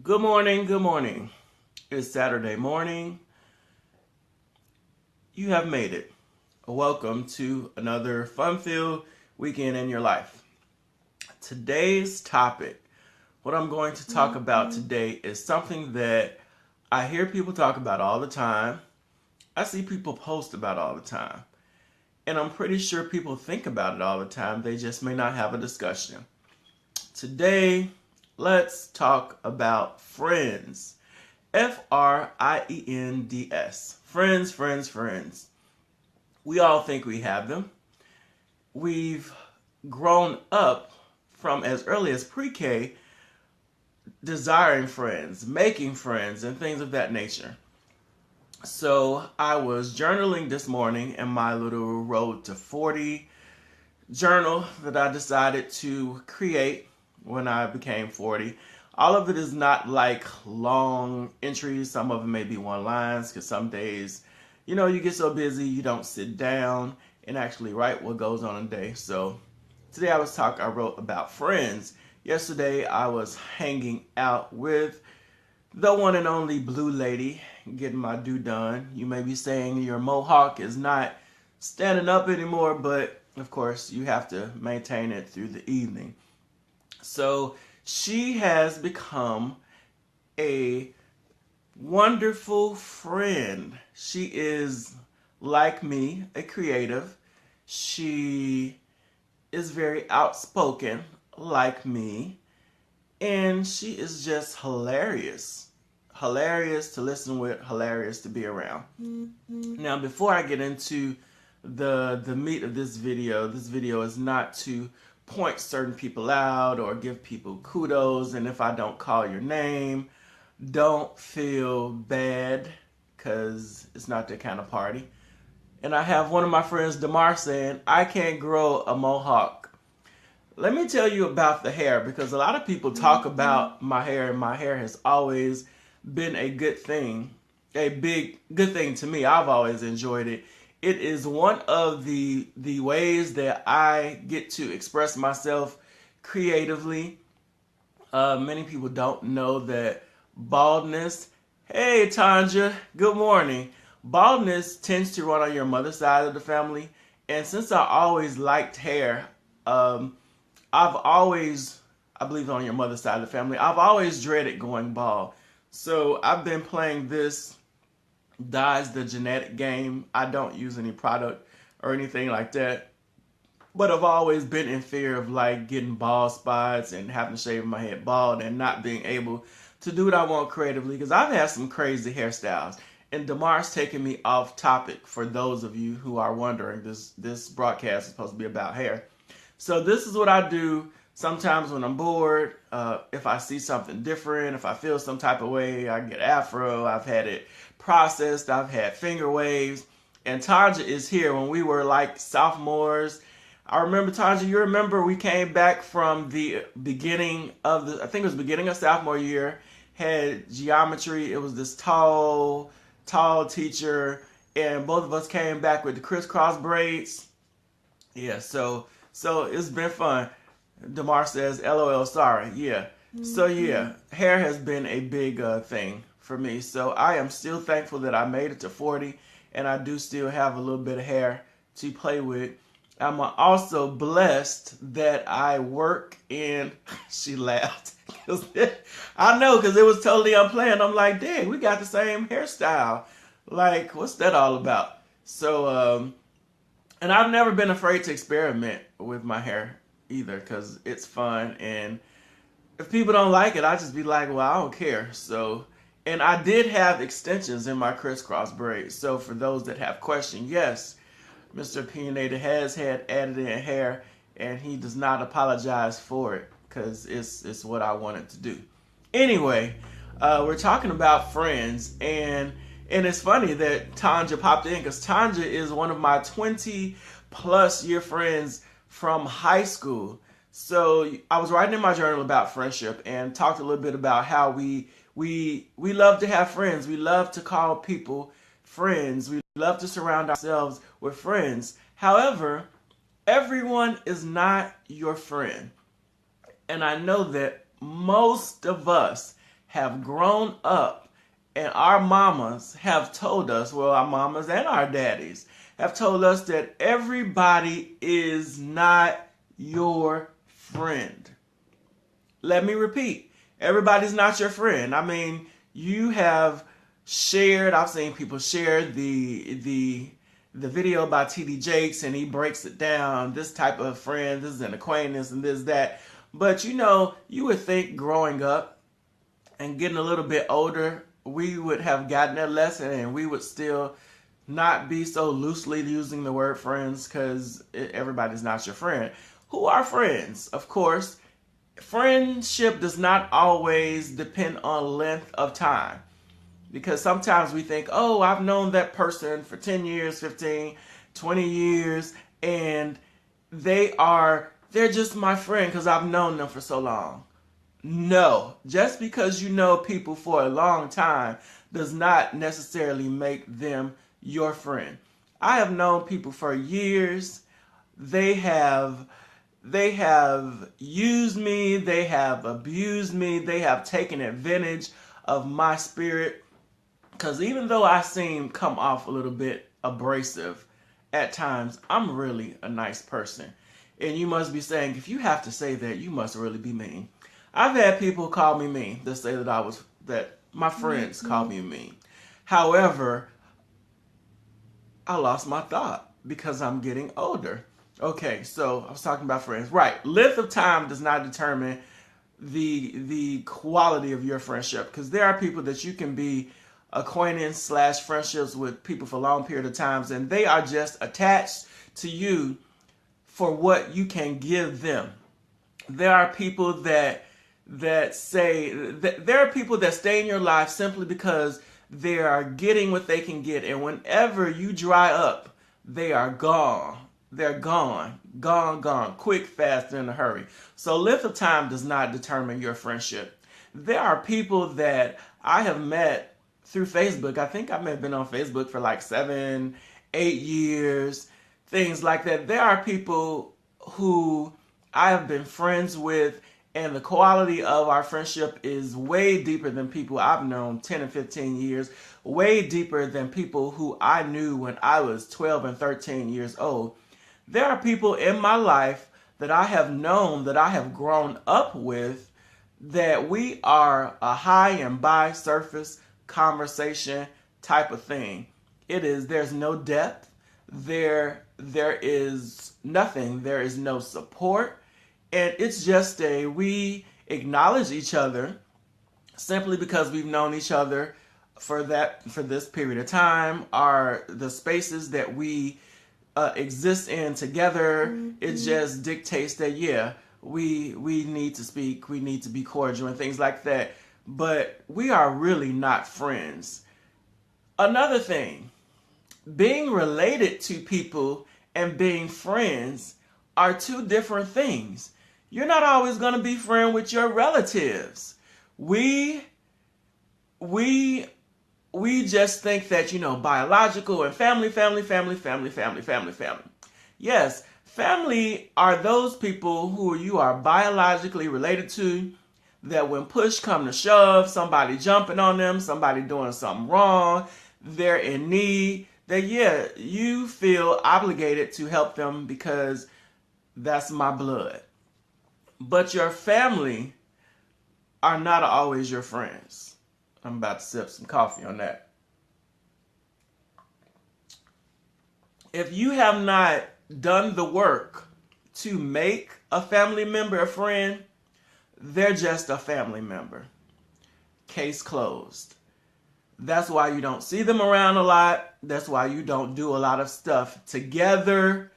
Good morning, good morning. It's Saturday morning. You have made it. Welcome to another fun-filled weekend in your life. Today's topic, what I'm going to talk about today is something that I hear people talk about all the time. I see people post about all the time. And I'm pretty sure people think about it all the time. They just may not have a discussion. Today, let's talk about friends. Friends. Friends, friends, friends. We all think we have them. We've grown up from as early as pre-K desiring friends, making friends, and things of that nature. So I was journaling this morning in my little Road to 40 journal that I decided to create when I became 40. All of it is not like long entries. Some of them may be one lines because some days, you get so busy you don't sit down and actually write what goes on a day. So today I wrote about friends. Yesterday I was hanging out with the one and only Blue Lady, getting my due done. You may be saying your mohawk is not standing up anymore, but of course you have to maintain it through the evening. So she has become a wonderful friend. She is like me, a creative. She is very outspoken, like me, and she is just hilarious. Hilarious to listen with, hilarious to be around. Now, before I get into the meat of this video is not to point certain people out or give people kudos, and if I don't call your name, don't feel bad because it's not that kind of party. And I have one of my friends, Damar, saying, I can't grow a mohawk. Let me tell you about the hair because a lot of people talk about my hair, and my hair has always been a good thing, a big good thing to me. I've always enjoyed it. It is one of the ways that I get to express myself creatively. Many people don't know that baldness. Hey, Tanja, good morning. Baldness tends to run on your mother's side of the family, and since I always liked hair, I've always, I believe on your mother's side of the family, I've always dreaded going bald. So I've been playing this Dies the Genetic game. I don't use any product or anything like that. But I've always been in fear of like getting bald spots and having to shave my head bald and not being able to do what I want creatively because I've had some crazy hairstyles. And Damar's taking me off topic for those of you who are wondering. This broadcast is supposed to be about hair. So this is what I do sometimes when I'm bored. If I see something different, if I feel some type of way, I get afro. I've had it processed. I've had finger waves. And Tanja is here when we were like sophomores. I remember, Tanja, you remember we came back from the beginning of I think it was beginning of sophomore year, had geometry. It was this tall teacher, and both of us came back with the crisscross braids. Yeah, so it's been fun. Damar says, "LOL, sorry." Yeah. So yeah, hair has been a big thing for me. So I am still thankful that I made it to 40, and I do still have a little bit of hair to play with. I'm also blessed that I work in. She laughed. I know, because it was totally unplanned. I'm like, dang, we got the same hairstyle. Like, what's that all about? So, and I've never been afraid to experiment with my hair either because it's fun. And if people don't like it, I just be like, well, I don't care. So, and I did have extensions in my crisscross braids. So for those that have questions, yes, Mr. Opinionated has had added in hair, and he does not apologize for it because it's what I wanted to do. Anyway, we're talking about friends, and it's funny that Tanja popped in because Tanja is one of my 20 plus year friends from high school. So I was writing in my journal about friendship and talked a little bit about how we love to have friends. We love to call people friends. We love to surround ourselves with friends. However, everyone is not your friend. And I know that most of us have grown up, and our mamas have told us, well, our mamas and our daddies have told us that everybody is not your friend. Let me repeat, everybody's not your friend. I mean, you have shared, I've seen people share the video by TD Jakes, and he breaks it down, this type of friend, this is an acquaintance, and this, that. But you would think growing up and getting a little bit older, we would have gotten that lesson, and we would still not be so loosely using the word friends, because everybody's not your friend. Who are friends? Of course, friendship does not always depend on length of time, because sometimes we think, oh, I've known that person for 10 years, 15, 20 years, and they're just my friend because I've known them for so long. No, just because you know people for a long time does not necessarily make them your friend. I have known people for years. They have used me, they have abused me, they have taken advantage of my spirit. Because even though I come off a little bit abrasive at times, I'm really a nice person. And you must be saying, if you have to say that, you must really be mean. I've had people call me mean. They say that my friends call me mean. However, I lost my thought because I'm getting older. Okay, so I was talking about friends. Right, length of time does not determine the quality of your friendship, because there are people that you can be acquaintance / friendships with people for a long period of times, and they are just attached to you for what you can give them. There are people that say that there are people that stay in your life simply because they are getting what they can get, and whenever you dry up, they are gone. They're gone, quick, fast, in a hurry. So length of time does not determine your friendship. There are people that I have met through Facebook. I think I may have been on Facebook for like 7, 8 years, things like that. There are people who I have been friends with, and the quality of our friendship is way deeper than people I've known 10 and 15 years, way deeper than people who I knew when I was 12 and 13 years old. There are people in my life that I have known, that I have grown up with, that we are a high and by surface conversation type of thing. There's no depth. There is nothing. There is no support. And it's just we acknowledge each other simply because we've known each other for this period of time, are the spaces that we exist in together. It just dictates that, yeah, we need to speak, we need to be cordial and things like that. But we are really not friends. Another thing, being related to people and being friends are two different things. You're not always going to be friends with your relatives. We just think that, biological and family. Yes, family are those people who you are biologically related to, that when push come to shove, somebody jumping on them, somebody doing something wrong, they're in need, that, yeah, you feel obligated to help them because that's my blood. But your family are not always your friends. I'm about to sip some coffee on that. If you have not done the work to make a family member a friend, they're just a family member. Case closed. That's why you don't see them around a lot. That's why you don't do a lot of stuff together,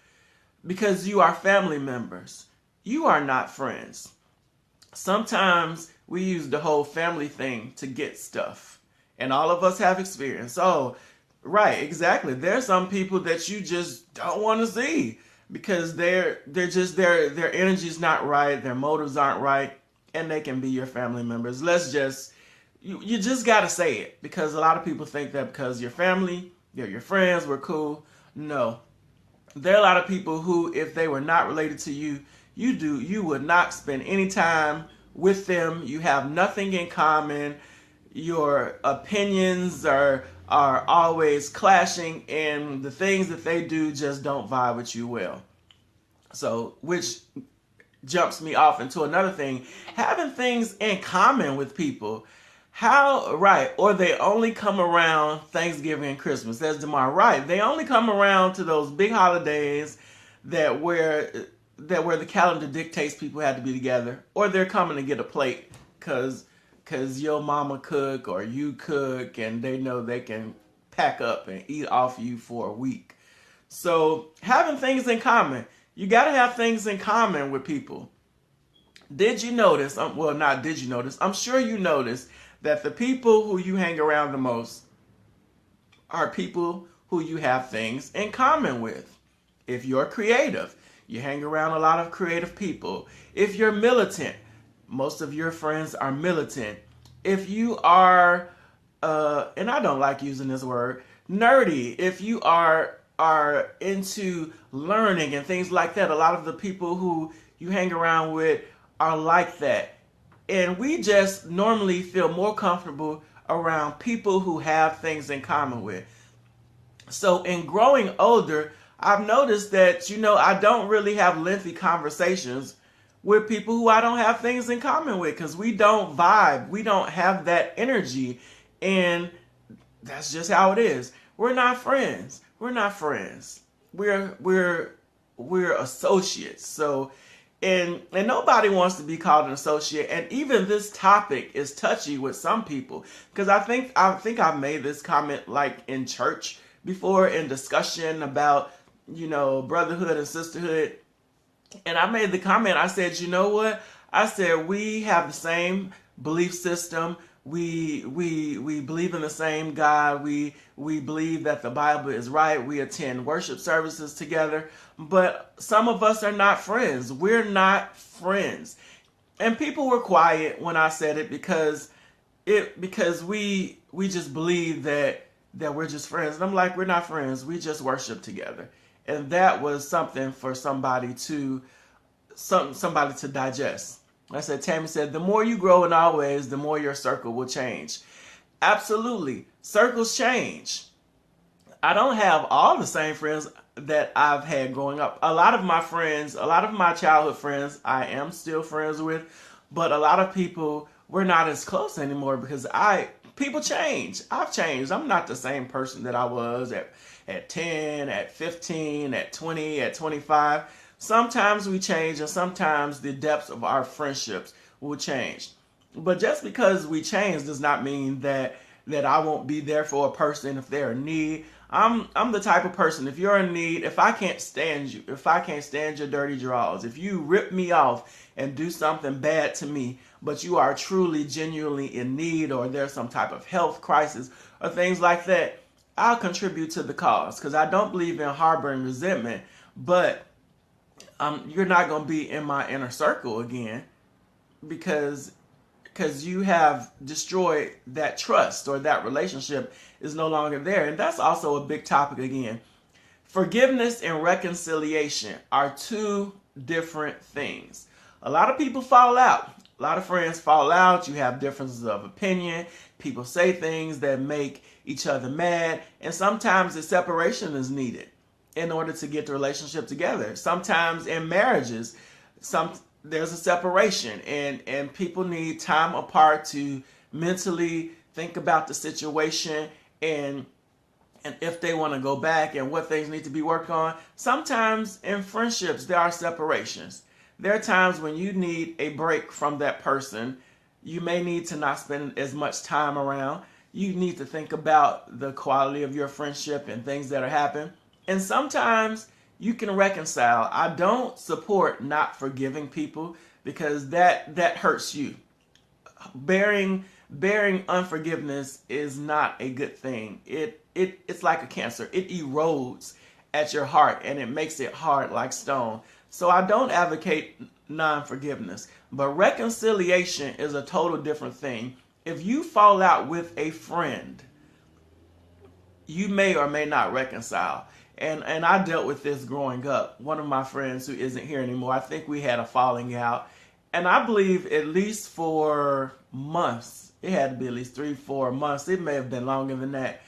because you are family members. You are not friends. Sometimes we use the whole family thing to get stuff, and all of us have experience. Oh, right, exactly. There's some people that you just don't want to see because their energy's not right, their motives aren't right, and they can be your family members. You just got to say it, because a lot of people think that because you're family, they're your friends, we're cool. No. There are a lot of people who, if they were not related to you, you would not spend any time with them, you have nothing in common, your opinions are always clashing, and the things that they do just don't vibe with you well. So, which jumps me off into another thing, having things in common with people. How right? Or they only come around Thanksgiving and Christmas. That's Demar. Right. They only come around to those big holidays that where the calendar dictates people had to be together, or they're coming to get a plate because your mama cook or you cook, and they know they can pack up and eat off you for a week. So having things in common, you got to have things in common with people. Did you notice? Well, not did you notice. I'm sure you noticed that the people who you hang around the most are people who you have things in common with. If you're creative, you hang around a lot of creative people. If you're militant, most of your friends are militant. If you are, and I don't like using this word, nerdy, if you are into learning and things like that, a lot of the people who you hang around with are like that. And we just normally feel more comfortable around people who have things in common with. So in growing older, I've noticed that, I don't really have lengthy conversations with people who I don't have things in common with, because we don't vibe. We don't have that energy. And that's just how it is. We're not friends. We're not friends. We're associates. So and nobody wants to be called an associate. And even this topic is touchy with some people, because I think I've made this comment like in church before, in discussion about brotherhood and sisterhood. And I made the comment, I said, you know what? I said, we have the same belief system. We believe in the same God. We believe that the Bible is right. We attend worship services together. But some of us are not friends. We're not friends. And people were quiet when I said it, because we just believe that we're just friends. And I'm like, we're not friends. We just worship together. And that was something for somebody to digest. I said, Tammy said, the more you grow in all ways, the more your circle will change. Absolutely. Circles change. I don't have all the same friends that I've had growing up. A lot of my childhood friends, I am still friends with, but a lot of people, we're not as close anymore, because people change. I've changed. I'm not the same person that I was at 10, at 15, at 20, at 25. Sometimes we change, and sometimes the depths of our friendships will change. But just because we change does not mean that I won't be there for a person if they're in need. I'm the type of person, if you're in need, if I can't stand you, if I can't stand your dirty drawers, if you rip me off and do something bad to me, but you are truly, genuinely in need, or there's some type of health crisis or things like that, I'll contribute to the cause, because I don't believe in harboring resentment. But you're not going to be in my inner circle again, because you have destroyed that trust, or that relationship is no longer there. And that's also a big topic again. Forgiveness and reconciliation are two different things. A lot of people fall out. A lot of friends fall out. You have differences of opinion. People say things that make each other mad. And sometimes the separation is needed in order to get the relationship together. Sometimes in marriages, there's a separation, and people need time apart to mentally think about the situation, and if they want to go back, and what things need to be worked on. Sometimes in friendships, there are separations. There are times when you need a break from that person. You may need to not spend as much time around. You need to think about the quality of your friendship and things that are happening. And sometimes you can reconcile. I don't support not forgiving people, because that hurts you. Bearing unforgiveness is not a good thing. It's like a cancer. It erodes at your heart, and it makes it hard like stone. So I don't advocate non-forgiveness, but reconciliation is a total different thing. If you fall out with a friend, you may or may not reconcile. And I dealt with this growing up. One of my friends who isn't here anymore, I think we had a falling out, And I believe at least for months, it had to be at least 3, 4 months. It may have been longer than that.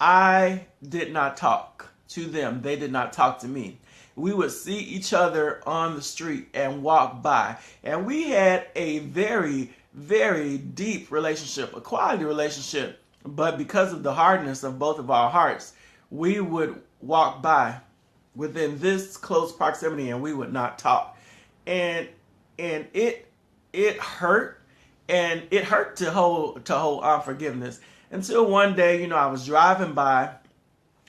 I did not talk to them. They did not talk to me. We would see each other on the street and walk by. And we had a very, very deep relationship, a quality relationship. But because of the hardness of both of our hearts, we would walk by within this close proximity and we would not talk. And it hurt, and it hurt to hold unforgiveness until one day, I was driving by.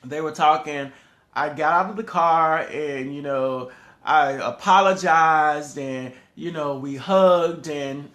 They were talking. I got out of the car, and I apologized, and we hugged, and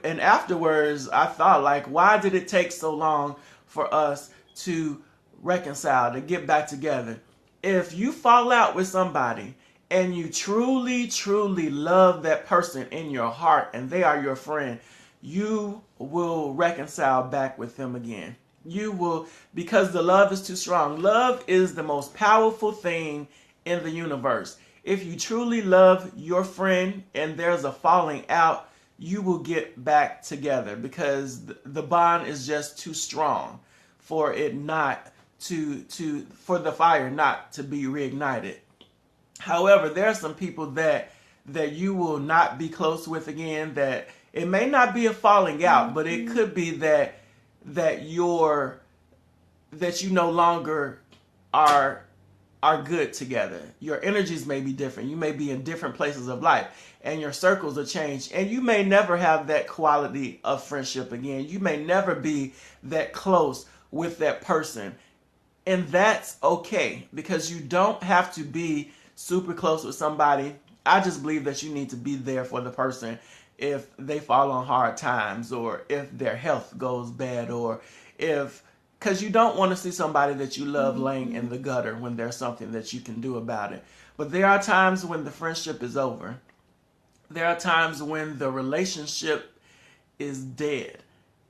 afterwards I thought, like, why did it take so long for us to reconcile, to get back together? If you fall out with somebody and you truly, truly love that person in your heart and they are your friend, you will reconcile back with them again. You will, because the love is too strong. Love is the most powerful thing in the universe. If you truly love your friend and there's a falling out, you will get back together because the bond is just too strong for it not for the fire not to be reignited. However, there are some people that you will not be close with again. That it may not be a falling out, but it could be that you no longer are good together. Your energies may be different. You may be in different places of life, and your circles are changed. And you may never have that quality of friendship again. You may never be that close with that person, and that's okay because you don't have to be super close with somebody. I just believe that you need to be there for the person if they fall on hard times, or if their health goes bad, or because you don't want to see somebody that you love laying in the gutter when there's something that you can do about it. But there are times when the friendship is over. There are times when the relationship is dead.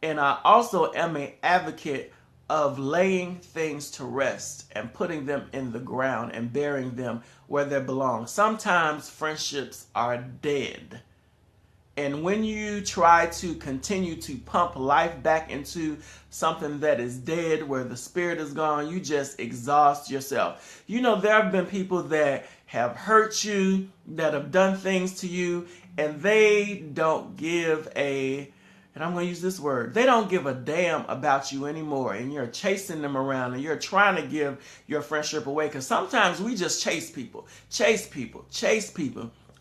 And I also am an advocate of laying things to rest and putting them in the ground and burying them where they belong. Sometimes friendships are dead. And when you try to continue to pump life back into something that is dead, where the spirit is gone, you just exhaust yourself. There have been people that have hurt you, that have done things to you, and they don't give and I'm going to use this word, they don't give a damn about you anymore, and you're chasing them around, and you're trying to give your friendship away, because sometimes we just chase people.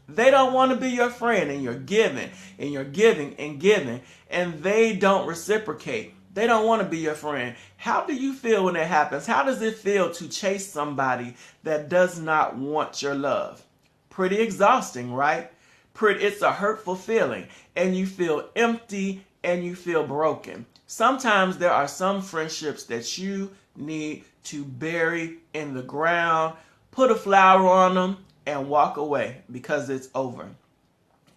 They don't want to be your friend, and you're giving, and you're giving, and giving, and they don't reciprocate. They don't want to be your friend. How do you feel when that happens? How does it feel to chase somebody that does not want your love? Pretty exhausting, right? It's a hurtful feeling, and you feel empty and you feel broken. Sometimes there are some friendships that you need to bury in the ground, put a flower on them, and walk away because it's over.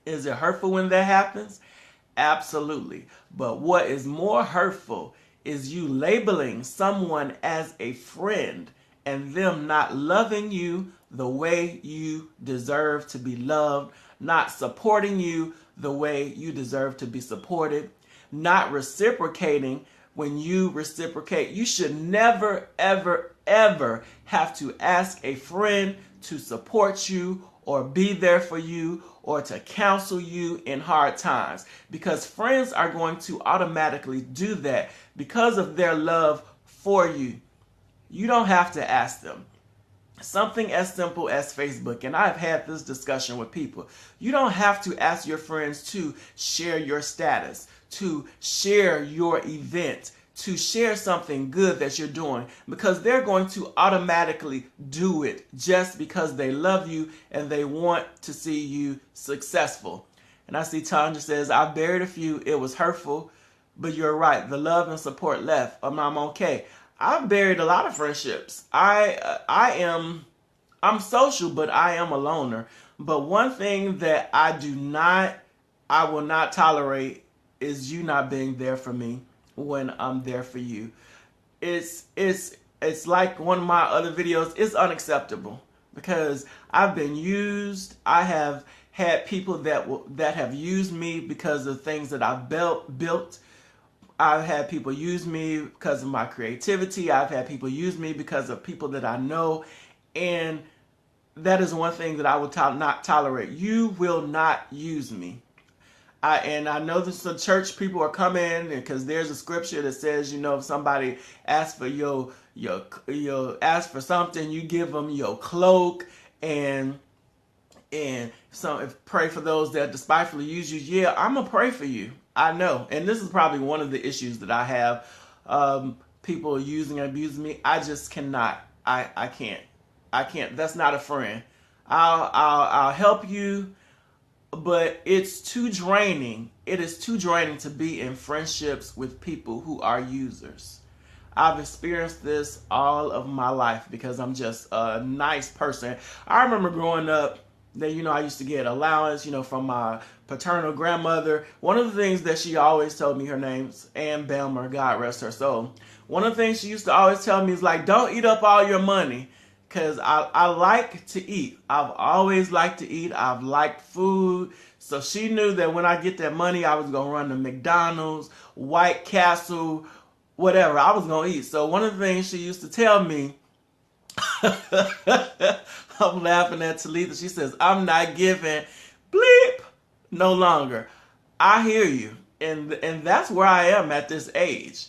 Is it hurtful when that happens? Absolutely. But what is more hurtful is you labeling someone as a friend and them not loving you the way you deserve to be loved, not supporting you the way you deserve to be supported, not reciprocating when you reciprocate. You should never, ever, ever have to ask a friend to support you or be there for you or to counsel you in hard times, because friends are going to automatically do that because of their love for you. You don't have to ask them. Something as simple as Facebook, and I've had this discussion with people. You don't have to ask your friends to share your status, to share your event, to share something good that you're doing, because they're going to automatically do it just because they love you and they want to see you successful. And I see Tanja says, I buried a few. It was hurtful, but you're right. The love and support left. I'm okay. I've buried a lot of friendships. I'm social, but I am a loner. But one thing that I will not tolerate is you not being there for me when I'm there for you. It's like one of my other videos. It's unacceptable because I've been used. I have had people that have used me because of things that I've built. I've had people use me because of my creativity. I've had people use me because of people that I know. And that is one thing that I will not tolerate. You will not use me. I know that some church people are coming because there's a scripture that says, if somebody asks for your ask for something, you give them your cloak, and pray for those that despitefully use you. Yeah, I'm gonna pray for you. I know, and this is probably one of the issues that I have. People using and abusing me. I just cannot. I can't. I can't. That's not a friend. I'll help you, but it's too draining. It is too draining to be in friendships with people who are users. I've experienced this all of my life because I'm just a nice person. I remember growing up that, I used to get allowance, from my paternal grandmother. One of the things that she always told me, her name's Ann Belmer, God rest her soul. One of the things she used to always tell me is like, don't eat up all your money. Because I like to eat. I've always liked to eat. I've liked food. So she knew that when I get that money, I was going to run to McDonald's, White Castle, whatever. I was going to eat. So one of the things she used to tell me, I'm laughing at Talitha. She says, I'm not giving bleep no longer. I hear you. And that's where I am at this age.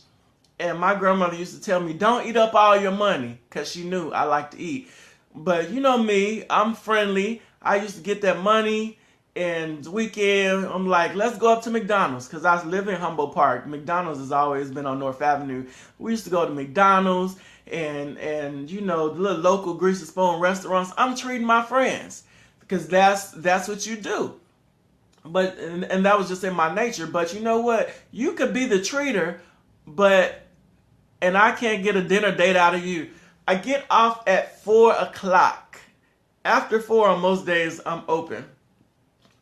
And my grandmother used to tell me, don't eat up all your money, because she knew I like to eat. But you know me, I'm friendly. I used to get that money, and the weekend, I'm like, let's go up to McDonald's, because I live in Humboldt Park. McDonald's has always been on North Avenue. We used to go to McDonald's and the little local greasy spoon restaurants. I'm treating my friends, because that's what you do. But and that was just in my nature. But you know what? You could be the treater, and I can't get a dinner date out of you. I get off at 4 o'clock. After 4 on most days, I'm open.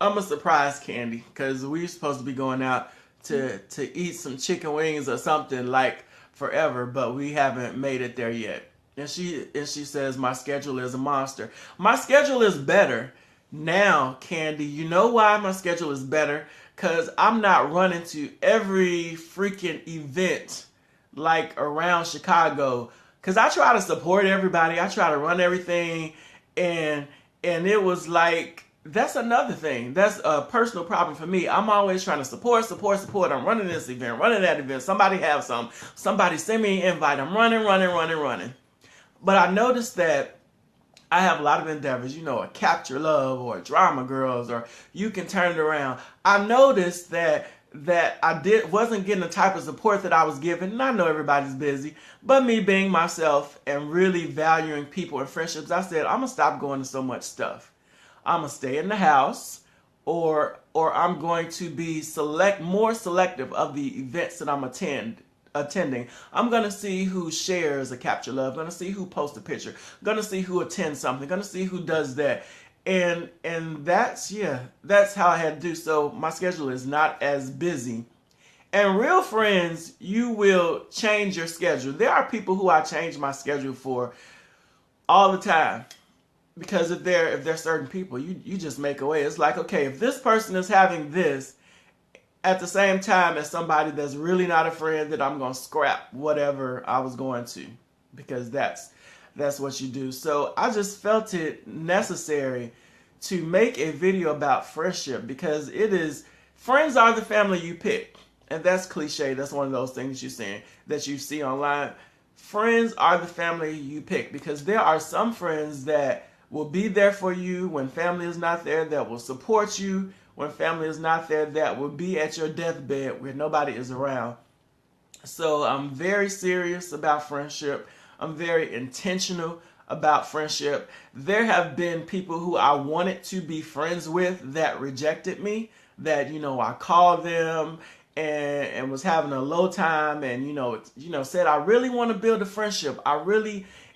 I'm a surprise Candy, because we're supposed to be going out to eat some chicken wings or something like forever, but we haven't made it there yet. And she says my schedule is a monster. My schedule is better now, Candy. You know why my schedule is better? Because I'm not running to every freaking event like around Chicago, because I try to support everybody. I try to run everything, and it was like, that's another thing. That's a personal problem for me. I'm always trying to support. I'm running this event, running that event. Somebody have some. Somebody send me an invite. I'm running. But I noticed that I have a lot of endeavors, a Capture Love or a Drama Girls, or You Can Turn It Around. I noticed that I wasn't getting the type of support that I was given. And I know everybody's busy, but me being myself and really valuing people and friendships, I said, I'm going to stop going to so much stuff. I'm going to stay in the house, or I'm going to be more selective of the events that I'm attending. I'm going to see who shares a Capture Love. I'm going to see who posts a picture. I'm going to see who attends something. I'm going to see who does that. And that's how I had to do. So my schedule is not as busy. And real friends, you will change your schedule. There are people who I change my schedule for all the time. Because if they're certain people, you just make a way. It's like, okay, if this person is having this at the same time as somebody that's really not a friend, that I'm going to scrap whatever I was going to. Because that's what you do. So I just felt it necessary to make a video about friendship, because friends are the family you pick. And that's cliche. That's one of those things that you see online. Friends are the family you pick, because there are some friends that will be there for you when family is not there, that will support you when family is not there, that will be at your deathbed where nobody is around. So I'm very serious about friendship. I'm very intentional about friendship. There have been people who I wanted to be friends with that rejected me, that, I called them and was having a low time, and, said, I really want to build a friendship.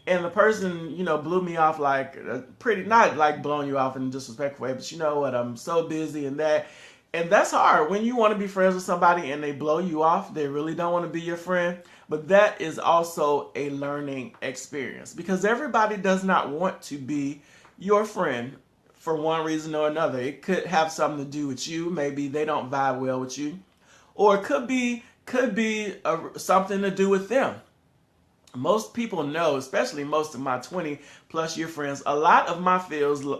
And the person, blew me off like not like blowing you off in a disrespectful way, but you know what, I'm so busy and that. And that's hard when you want to be friends with somebody and they blow you off. They really don't want to be your friend. But that is also a learning experience, because everybody does not want to be your friend for one reason or another. It could have something to do with you. Maybe they don't vibe well with you, or it could be something to do with them. Most people know, especially most of my 20+ year friends, a lot of my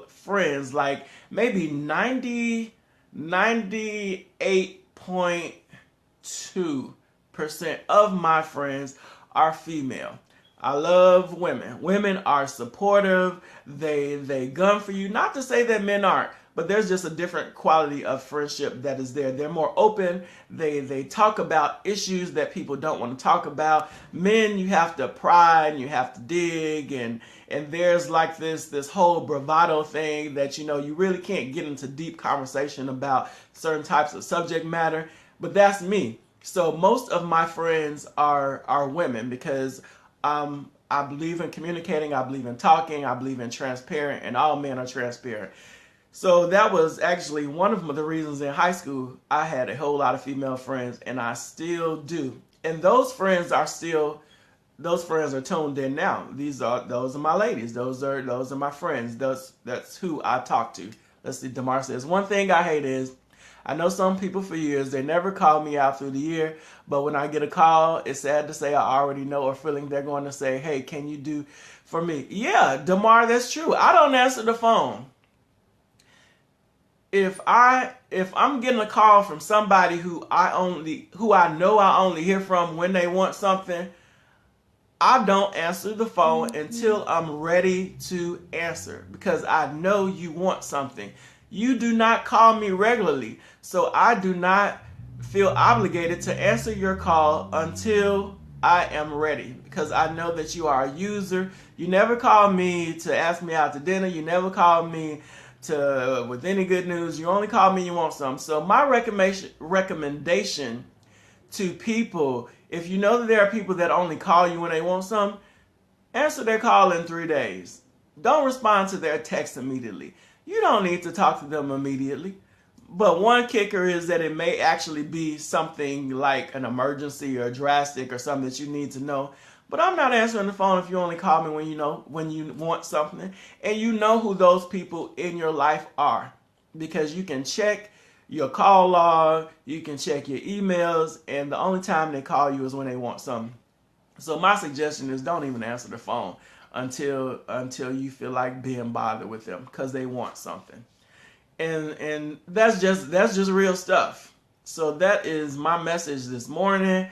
friends, like maybe 98.2% of my friends are female. I love women. Women are supportive. They gun for you. Not to say that men aren't, but there's just a different quality of friendship that is there. They're more open. They talk about issues that people don't want to talk about. Men, you have to pry and you have to dig, and there's like this whole bravado thing that you really can't get into deep conversation about certain types of subject matter. But that's me. So most of my friends are women because I believe in communicating, I believe in talking, I believe in transparent, and all men are transparent. So that was actually one of the reasons in high school I had a whole lot of female friends, and I still do. And those friends are tuned in now. Those are my ladies. Those are my friends. That's who I talk to. Let's see. Damar says, one thing I hate is I know some people for years, they never call me out through the year, but when I get a call, it's sad to say I already know or feeling they're going to say, hey, can you do for me? Yeah, Damar, that's true. I don't answer the phone. If I'm getting a call from somebody who I know I only hear from when they want something, I don't answer the phone until I'm ready to answer, because I know you want something. You do not call me regularly, so I do not feel obligated to answer your call until I am ready, because I know that you are a user. You never call me to ask me out to dinner. You never call me with any good news. You only call me when you want something. So my recommendation to people, if you know that there are people that only call you when they want something, answer their call in 3 days. Don't respond to their text immediately. You don't need to talk to them immediately. But one kicker is that it may actually be something like an emergency or drastic or something that you need to know. But I'm not answering the phone if you only call me when you want something. And you know who those people in your life are, because you can check your call log, you can check your emails, and the only time they call you is when they want something. So my suggestion is don't even answer the phone until you feel like being bothered with them because they want something. And that's just real stuff. So that is my message this morning.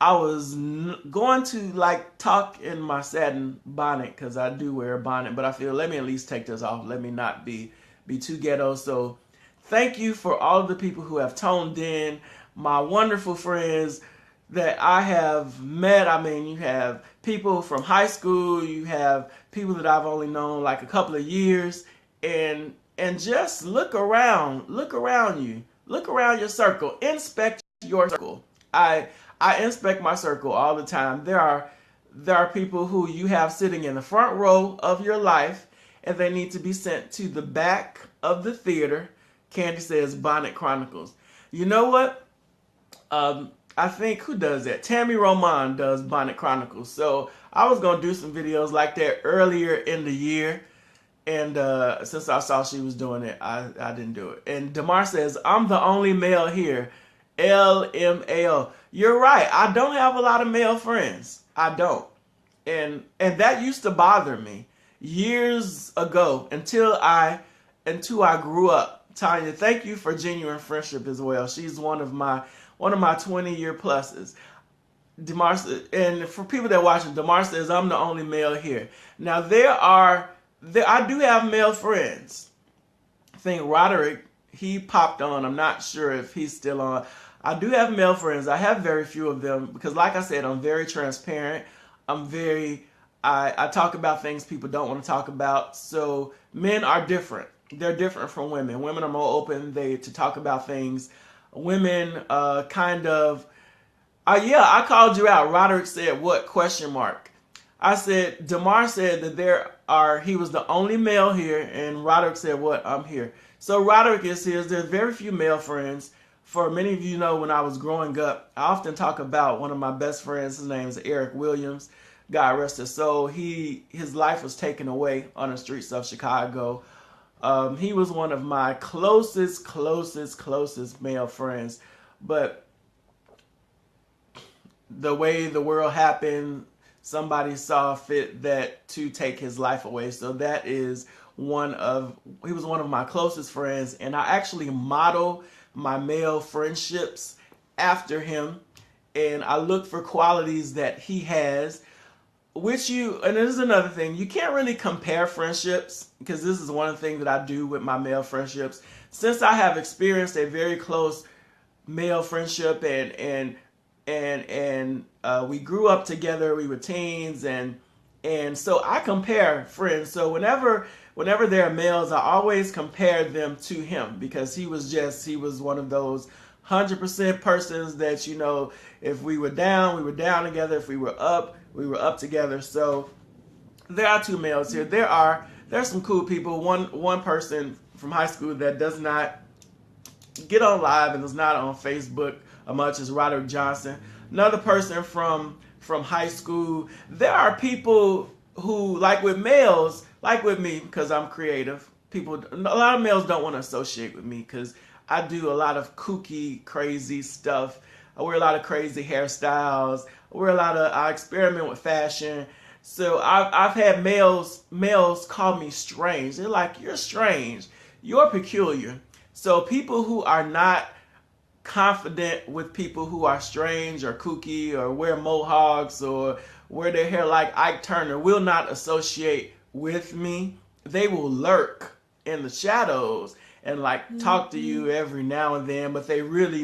I was going to talk in my satin bonnet because I do wear a bonnet, but I feel let me at least take this off. Let me not be too ghetto. So thank you for all of the people who have tuned in, my wonderful friends that I have met. I mean, you have people from high school, you have people that I've only known like a couple of years, and just look around you. Look around your circle. Inspect your circle. I inspect my circle all the time. There are people who you have sitting in the front row of your life, and they need to be sent to the back of the theater. Candy says Bonnet Chronicles. You know what? I think, who does that? Tammy Roman does Bonnet Chronicles. So I was going to do some videos like that earlier in the year. And since I saw she was doing it, I didn't do it. And Damar says, I'm the only male here. LMAO. You're right. I don't have a lot of male friends. I don't. And that used to bother me years ago until I grew up. Tanya, thank you for genuine friendship as well. She's one of my 20-year pluses. Damar, and for people that watch it, Damar says I'm the only male here. Now I do have male friends. I think Roderick, he popped on. I'm not sure if he's still on. I do have male friends. I have very few of them because, like I said, I'm very transparent. I talk about things people don't want to talk about. So men are different. They're different from women. Women are more open to talk about things. Women I called you out. Roderick said, what? ? I said, Damar said that he was the only male here, and Roderick said, what? I'm here. So Roderick is here. There's very few male friends. For many of you know, when I was growing up, I often talk about one of my best friends. His name is Eric Williams. God rest his soul. His life was taken away on the streets of Chicago He was one of my closest male friends. But the way the world happened, somebody saw fit that to take his life away. So that is he was one of my closest friends, and I actually model my male friendships after him, and I look for qualities that he has. Which and this is another thing, you can't really compare friendships, because this is one thing that I do with my male friendships. Since I have experienced a very close male friendship, and we grew up together, we were teens, and so I compare friends. So whenever there are males, I always compare them to him, because he was one of those 100% persons that, if we were down together. If we were up together. So there are two males here. There's some cool people. One person from high school that does not get on live and is not on Facebook much is Roderick Johnson. Another person from high school. There are people who, like with males, like with me, because I'm creative. A lot of males don't want to associate with me because I do a lot of kooky, crazy stuff. I wear a lot of crazy hairstyles. I experiment with fashion. So I've had males call me strange. They're like, "You're strange. You're peculiar." So people who are not confident with people who are strange or kooky or wear mohawks or wear their hair like Ike Turner will not associate with me. They will lurk in the shadows and talk to you every now and then, but they really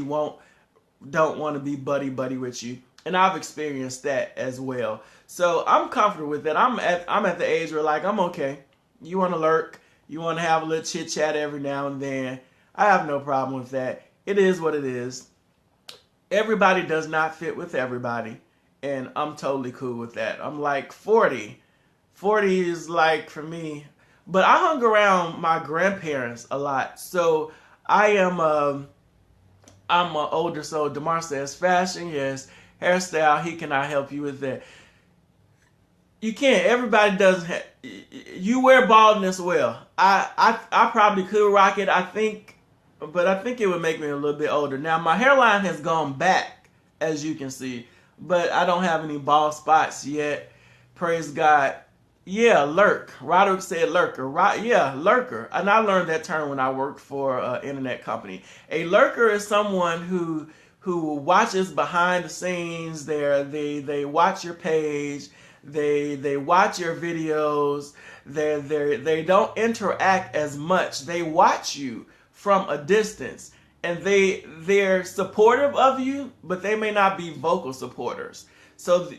don't want to be buddy with you. And I've experienced that as well. So I'm comfortable with that. I'm at the age where I'm okay. You want to lurk, you want to have a little chit chat every now and then. I have no problem with that. It is what it is. Everybody does not fit with everybody, and I'm totally cool with that. I'm 40. 40 is for me. But I hung around my grandparents a lot. So I'm older, so DeMar says, fashion, yes. Hairstyle, he cannot help you with that. You can't. Everybody doesn't you wear baldness well. I probably could rock it, but I think it would make me a little bit older. Now, my hairline has gone back, as you can see, but I don't have any bald spots yet. Praise God. Yeah, lurk. Roderick said lurker. Yeah, lurker. And I learned that term when I worked for an internet company. A lurker is someone who watches behind the scenes. They watch your page. They watch your videos. They don't interact as much. They watch you from a distance, and they're supportive of you, but they may not be vocal supporters. So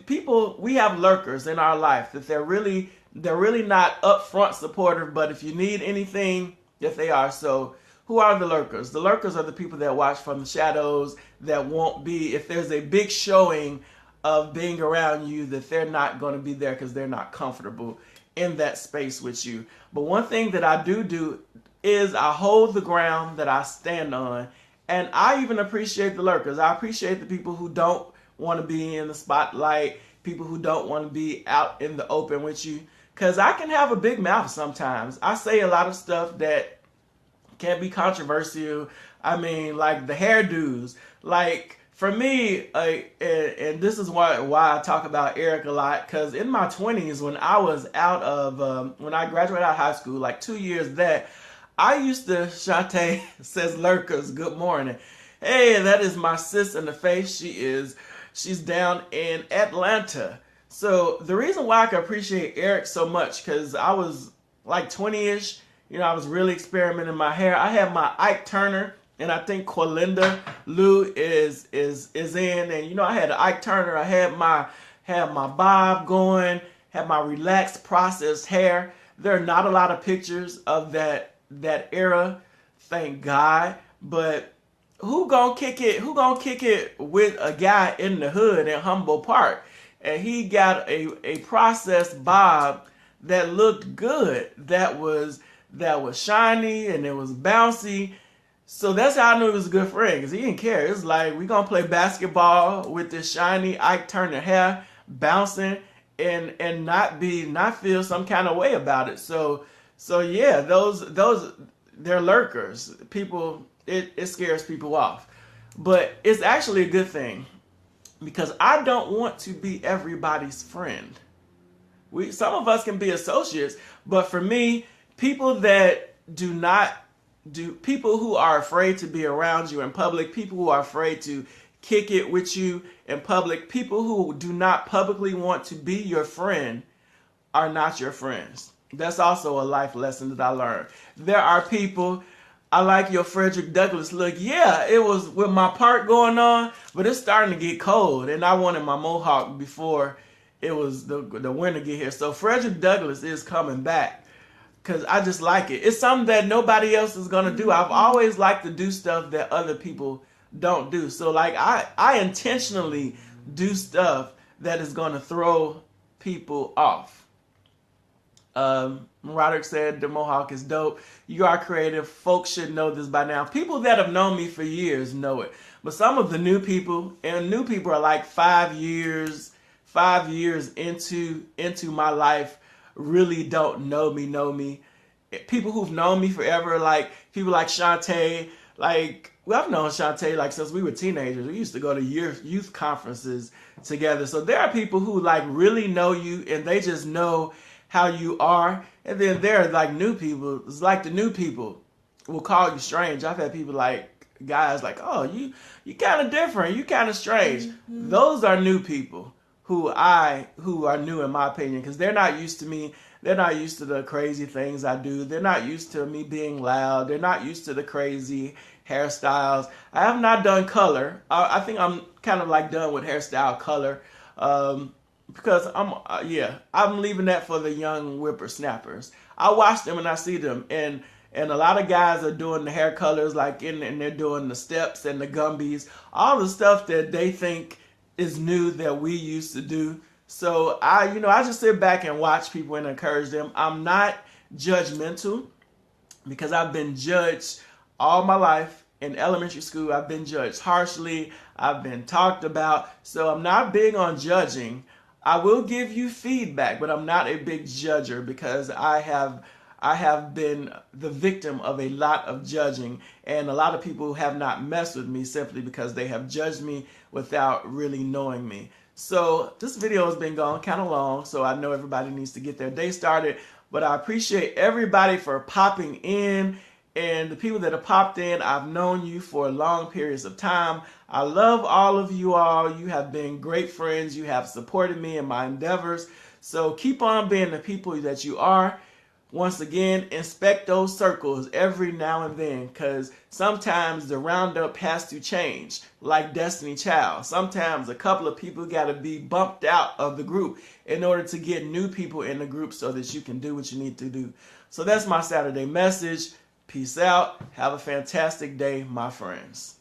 we have lurkers in our life that they're really not upfront supportive, but if you need anything, that they are. So who are the lurkers? The lurkers are the people that watch from the shadows, that won't be, if there's a big showing of being around you, that they're not going to be there because they're not comfortable in that space with you. But one thing that I do is I hold the ground that I stand on, and I even appreciate the lurkers. I appreciate the people who don't want to be in the spotlight, people who don't want to be out in the open with you, because I can have a big mouth sometimes. I say a lot of stuff that can be controversial. I mean, like the hairdos. For me, and this is why I talk about Eric a lot, because in my 20s, when I was when I graduated out of high school, 2 years that, I used to, Shantae says lurkers, good morning. Hey, that is my sis in the face. She's down in Atlanta. So the reason why I can appreciate Eric so much, because I was 20-ish, I was really experimenting my hair. I had my Ike Turner, and I think Quarlinda Lou is in, and I had Ike Turner. I had my bob going, had my relaxed processed hair. There are not a lot of pictures of that era, thank God. But who gonna kick it with a guy in the hood in Humboldt Park, and he got a processed bob that looked good, that was shiny and it was bouncy. So that's how I knew he was a good friend, because he didn't care. It's we gonna play basketball with this shiny Ike Turner hair bouncing, and not feel some kind of way about it. So So yeah, those they're lurkers. People, it scares people off. But it's actually a good thing because I don't want to be everybody's friend. Some of us can be associates, but for me, people that do not do people who are afraid to be around you in public, people who are afraid to kick it with you in public, people who do not publicly want to be your friend are not your friends. That's also a life lesson that I learned. There are people, I like your Frederick Douglass look. Yeah, it was with my part going on, but it's starting to get cold, and I wanted my mohawk before it was the winter get here. So Frederick Douglass is coming back because I just like it. It's something that nobody else is gonna do. I've always liked to do stuff that other people don't do. So like I intentionally do stuff that is gonna throw people off. Roderick said the mohawk is dope. You are creative. Folks should know this by now. People that have known me for years know it. But some of the new people, and new people are like 5 years into my life, really don't know me. People who've known me forever, like people like Shantae, like well, I've known Shantae like since we were teenagers. We used to go to youth conferences together. So there are people who like really know you and they just know how you are. And then there are like new people. It's like the new people will call you strange. I've had people like guys like, oh, you kind of different. You kind of strange. Mm-hmm. Those are new people who are new in my opinion because they're not used to me. They're not used to the crazy things I do. They're not used to me being loud. They're not used to the crazy hairstyles. I have not done color. I think I'm kind of like done with hairstyle color. Because I'm leaving that for the young whippersnappers. I watch them and I see them, and a lot of guys are doing the hair colors and they're doing the steps and the gumbies, all the stuff that they think is new that we used to do. So I just sit back and watch people and encourage them. I'm not judgmental because I've been judged all my life. In elementary school, I've been judged harshly. I've been talked about. So I'm not big on judging. I will give you feedback, but I'm not a big judger because I have been the victim of a lot of judging, and a lot of people have not messed with me simply because they have judged me without really knowing me. So this video has been going kind of long, so I know everybody needs to get their day started, but I appreciate everybody for popping in. And the people that have popped in, I've known you for long periods of time. I love all of you all. You have been great friends. You have supported me in my endeavors. So keep on being the people that you are. Once again, inspect those circles every now and then because sometimes the roundup has to change, like Destiny Child. Sometimes a couple of people got to be bumped out of the group in order to get new people in the group so that you can do what you need to do. So that's my Saturday message. Peace out. Have a fantastic day, my friends.